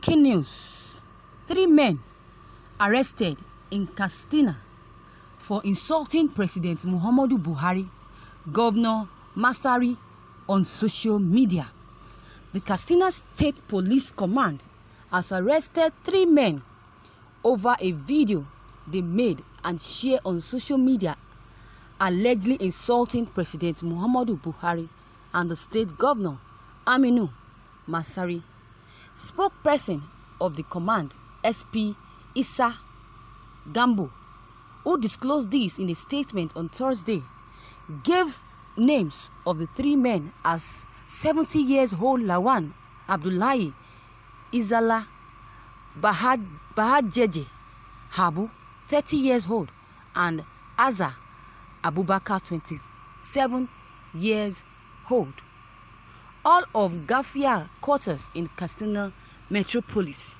Breaking news. 3 men arrested in Katsina for insulting President Muhammadu Buhari, Governor Masari on social media. The Katsina State Police Command has arrested 3 men over a video they made and shared on social media allegedly insulting President Muhammadu Buhari and the state governor Aminu Masari. Spokesperson of the command, SP Issa Gambo, who disclosed this in a statement on Thursday, gave names of the 3 men as 70 years old Lawan Abdullahi Izala Bahajeje Habu, 30 years old, and Azza Abubakar, 27 years old, all of Gafia quarters in Katsina Metropolis.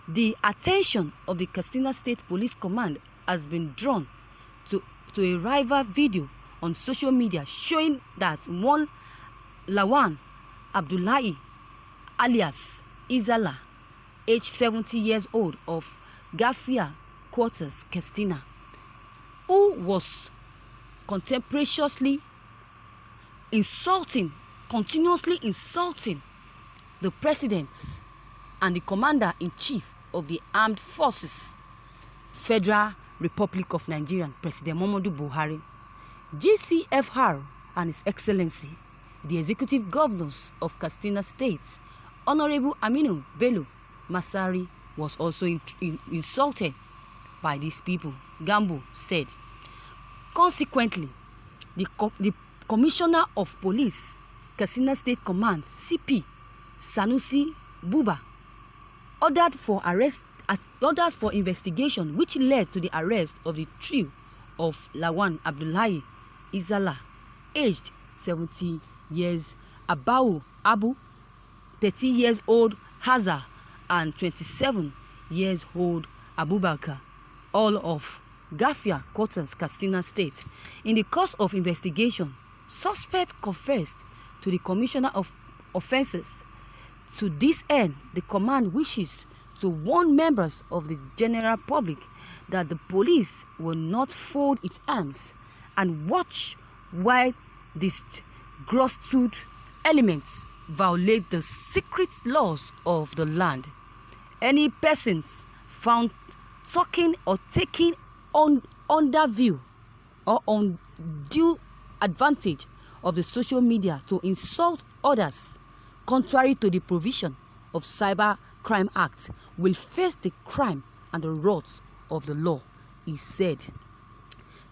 The attention of the Katsina State Police Command has been drawn to a rival video on social media showing that one Lawan Abdullahi alias Izala, aged 70 years old, of Gafia quarters, Katsina, who was continuously insulting the president and the commander-in-chief of the Armed Forces, Federal Republic of Nigeria, President Muhammadu Buhari, GCFR, and His Excellency, the Executive Governors of Katsina State, Honorable Aminu Bello Masari, was also insulted by these people, Gambo said. Consequently, the Commissioner of Police, Katsina State Command, CP Sanusi Buba, ordered for investigation, which led to the arrest of the trio of Lawan Abdullahi Izala, aged 70 years, Abu, 30 years old, Hazza, and 27 years old Abubakar, all of Gafia quarters, Katsina State. In the course of investigation, suspects confessed to the Commissioner of Offences. To this end, the command wishes to warn members of the general public that the police will not fold its arms and watch while these grassroots elements violate the secret laws of the land. Any persons found talking or taking undue advantage of the social media to insult others, contrary to the provision of Cyber Crime Act, will face the crime and the wrath of the law, he said.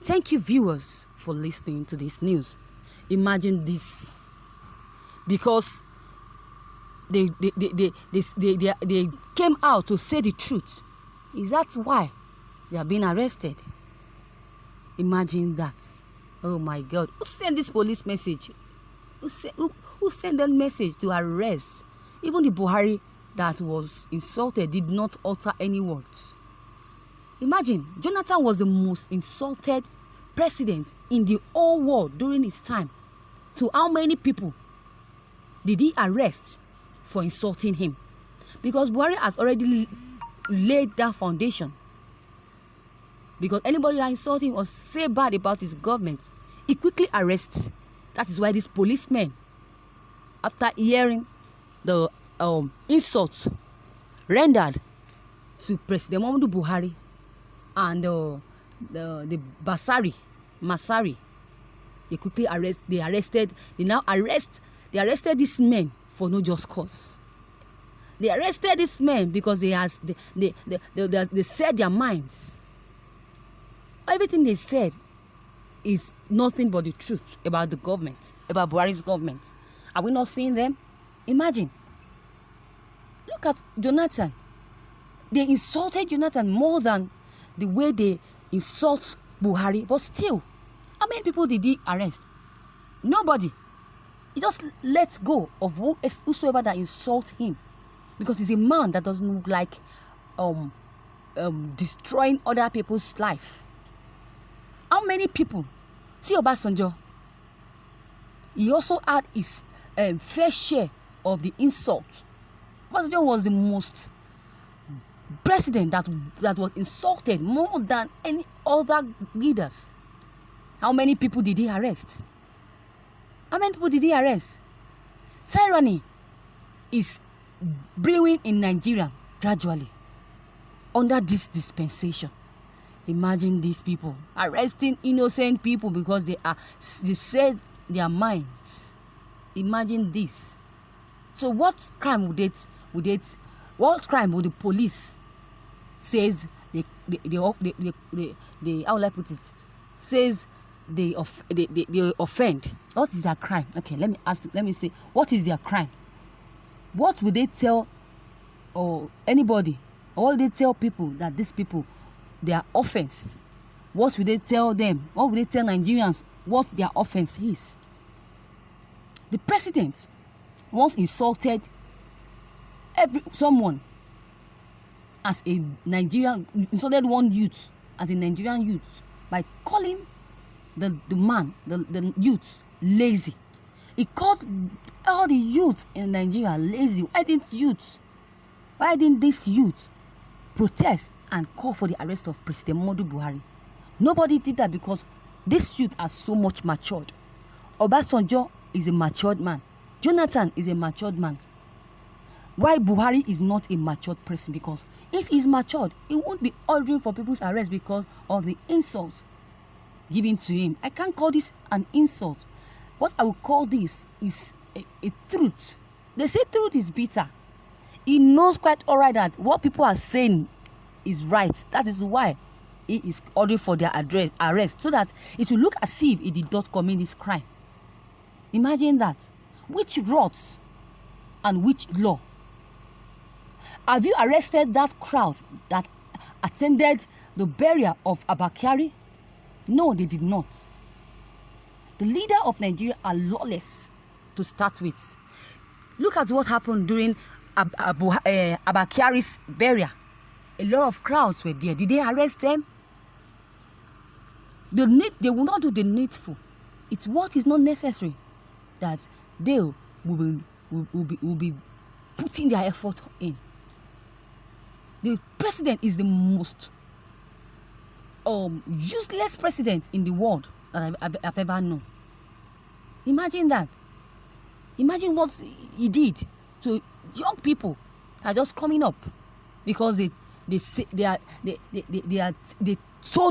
Thank you, viewers, for listening to this news. Imagine this, because they came out to say the truth. Is that why they are being arrested? Imagine that. Oh my God. Who sent this police message? Who sent that message to arrest? Even the Buhari that was insulted did not utter any words. Imagine, Jonathan was the most insulted president in the whole world during his time. To how many people did he arrest for insulting him? Because Buhari has already laid that foundation. Because anybody that insults him or say bad about his government, he quickly arrests. That is why these policemen, after hearing the insults rendered to President Muhammadu Buhari and the Masari, they quickly arrested. They arrested these men for no just cause. They arrested these men because they said their minds. Everything they said is nothing but the truth about the government, about Buhari's government. Are we not seeing them? Imagine. Look at Jonathan. They insulted Jonathan more than the way they insult Buhari. But still, how many people did he arrest? Nobody. He just lets go of whosoever that insults him, because he's a man that doesn't look like destroying other people's life. How many people? See Obasanjo. He also had his fair share of the insult. Obasanjo was the most president that was insulted more than any other leaders. How many people did he arrest? How many people did he arrest? Tyranny is brewing in Nigeria gradually under this dispensation. Imagine these people arresting innocent people because they said their minds. Imagine this. So what crime would what crime would the police says they how will I put it, says they offend? What is their crime? Okay, let me say, what is their crime? What would they tell or anybody, or what would they tell people that these people, their offense? What would they tell them? What would they tell Nigerians what their offense is? The president once insulted someone as a Nigerian, insulted one youth as a Nigerian youth by calling the youth lazy. He called all the youth in Nigeria lazy. Why didn't this youth protest and call for the arrest of President Muhammadu Buhari? Nobody did that because this youth are so much matured. Obasanjo is a matured man. Jonathan is a matured man. Why Buhari is not a matured person? Because if he's matured, he won't be ordering for people's arrest because of the insult given to him. I can't call this an insult. What I would call this is a truth. They say truth is bitter. He knows quite all right that what people are saying is right. That is why he is ordering for their arrest, so that it will look as if he did not commit this crime. Imagine that. Which wrath and which law? Have you arrested that crowd that attended the burial of Abakari? No, they did not. The leader of Nigeria are lawless to start with. Look at what happened during Abakari's burial. A lot of crowds were there. Did they arrest them? They will not do the needful. It's what is not necessary that they will be putting their effort in. The president is the most useless president in the world that I've ever known. Imagine that. Imagine what he did to young people that are just coming up because they told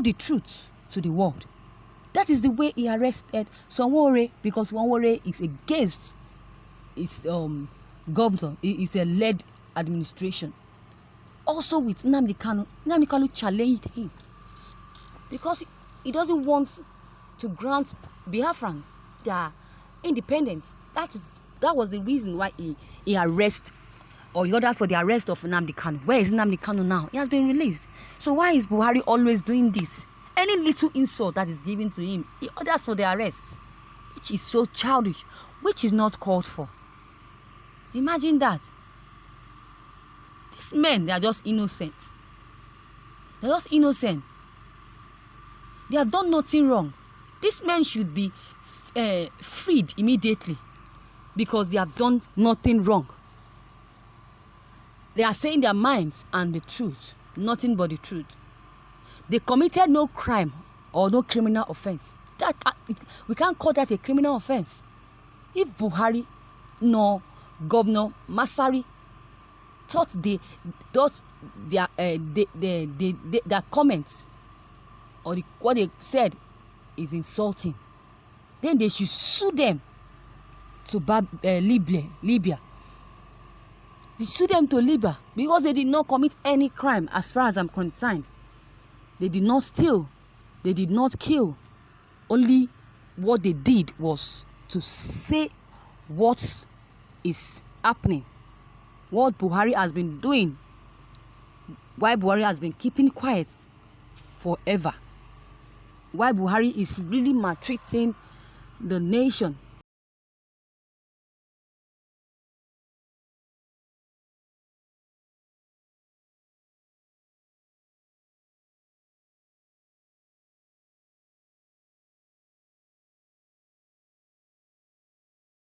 the truth to the world. That is the way he arrested Sanwo-Ore, because Sanwo-Ore is against his governor. It's a led administration. Also with Nnamdi Kanu. Nnamdi Kanu challenged him because he doesn't want to grant Biafrans their independence. That was the reason why he arrested, or he ordered for the arrest of Nnamdi Kanu. Where is Nnamdi Kanu now? He has been released. So why is Buhari always doing this? Any little insult that is given to him, he orders for the arrest, which is so childish, which is not called for. Imagine that. These men, they are just innocent. They're just innocent. They have done nothing wrong. These men should be freed immediately because they have done nothing wrong. They are saying their minds and the truth, nothing but the truth. They committed no crime or no criminal offense. We can't call that a criminal offense. If Buhari nor Governor Masari thought their comments or what they said is insulting, then they should sue them to Libya. They sue them to Libya because they did not commit any crime as far as I'm concerned. They did not steal. They did not kill. Only what they did was to say what is happening, what Buhari has been doing, why Buhari has been keeping quiet forever, why Buhari is really maltreating the nation